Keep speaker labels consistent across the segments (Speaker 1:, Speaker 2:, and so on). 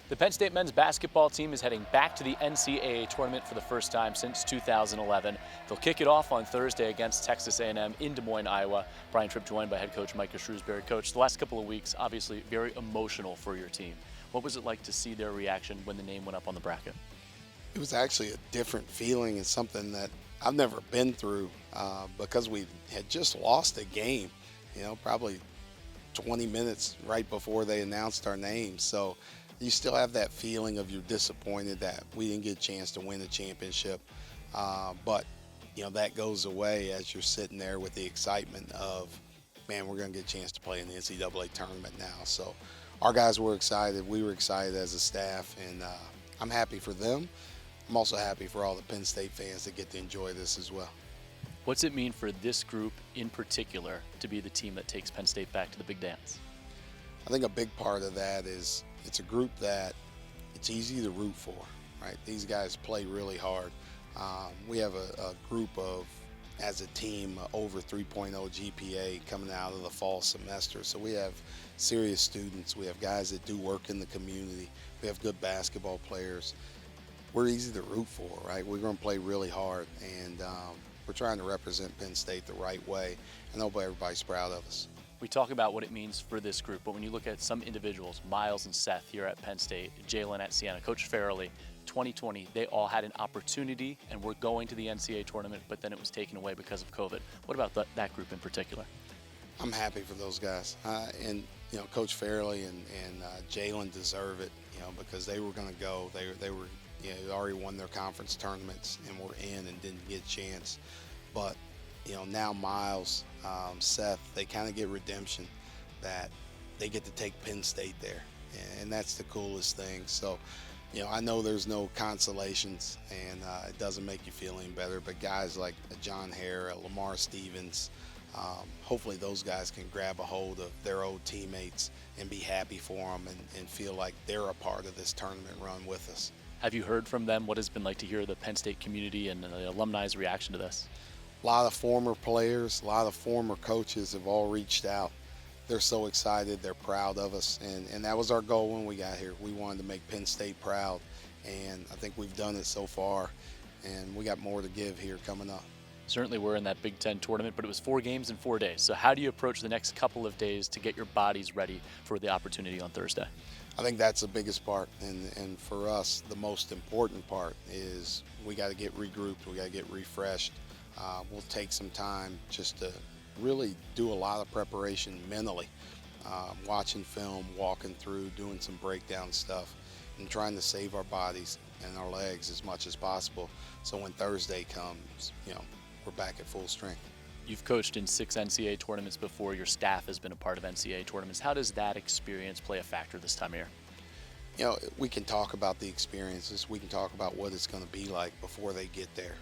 Speaker 1: The Penn State men's basketball team is heading back to the NCAA tournament for the first time since 2011. They'll kick it off on Thursday against Texas A&M in Des Moines, Iowa. Brian Tripp joined by head coach Micah Shrewsberry. Coach, the last couple of weeks, obviously very emotional for your team. What was it like to see their reaction when the name went up on the bracket?
Speaker 2: It was actually a different feeling and something that I've never been through because we had just lost a game, probably 20 minutes right before they announced our names. So you still have that feeling of you're disappointed that we didn't get a chance to win the championship. But that goes away as you're sitting there with the excitement of, man, we're going to get a chance to play in the NCAA tournament now. So our guys were excited. We were excited as a staff, and I'm happy for them. I'm also happy for all the Penn State fans that get to enjoy this as well.
Speaker 1: What's it mean for this group in particular to be the team that takes Penn State back to the big dance?
Speaker 2: I think a big part of that is it's a group that it's easy to root for, right? These guys play really hard. We have a group of, as a team, over 3.0 GPA coming out of the fall semester. So we have serious students. We have guys that do work in the community. We have good basketball players. We're easy to root for, right? We're going to play really hard, and we're trying to represent Penn State the right way, and hope everybody's proud of us.
Speaker 1: We talk about what it means for this group, but when you look at some individuals, Miles and Seth here at Penn State, Jalen at Siena, Coach Farrelly, 2020, they all had an opportunity and were going to the NCAA tournament, but then it was taken away because of COVID. What about that group in particular?
Speaker 2: I'm happy for those guys, and Coach Farrelly and Jalen deserve it, because they were going to go. They were already won their conference tournaments and were in and didn't get a chance, but now Miles, Seth, they kind of get redemption that they get to take Penn State there, and that's the coolest thing. So I know there's no consolations, and it doesn't make you feel any better, but guys like John Hare, Lamar Stevens, hopefully those guys can grab a hold of their old teammates and be happy for them and feel like they're a part of this tournament run with us.
Speaker 1: Have you heard from them? What has it been like to hear the Penn State community and the alumni's reaction to this?
Speaker 2: A lot of former players, a lot of former coaches have all reached out. They're so excited, they're proud of us, and that was our goal when we got here. We wanted to make Penn State proud, and I think we've done it so far, and we got more to give here coming up.
Speaker 1: Certainly we're in that Big Ten tournament, but it was 4 games in 4 days. So how do you approach the next couple of days to get your bodies ready for the opportunity on Thursday?
Speaker 2: I think that's the biggest part, and for us, the most important part is we got to get regrouped, we got to get refreshed. We'll take some time just to really do a lot of preparation mentally, watching film, walking through, doing some breakdown stuff, and trying to save our bodies and our legs as much as possible. So when Thursday comes, we're back at full strength.
Speaker 1: You've coached in 6 NCAA tournaments before. Your staff has been a part of NCAA tournaments. How does that experience play a factor this time of year?
Speaker 2: We can talk about the experiences. We can talk about what it's going to be like before they get there,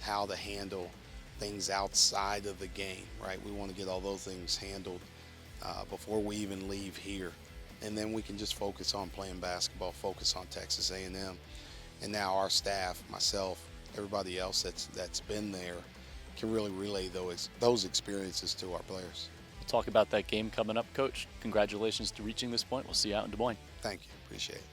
Speaker 2: how to handle things outside of the game, right? We want to get all those things handled before we even leave here. And then we can just focus on playing basketball, focus on Texas A&M. And now our staff, myself, everybody else that's been there, can really relay those experiences to our players.
Speaker 1: We'll talk about that game coming up, Coach. Congratulations to reaching this point. We'll see you out in Des Moines.
Speaker 2: Thank you. Appreciate it.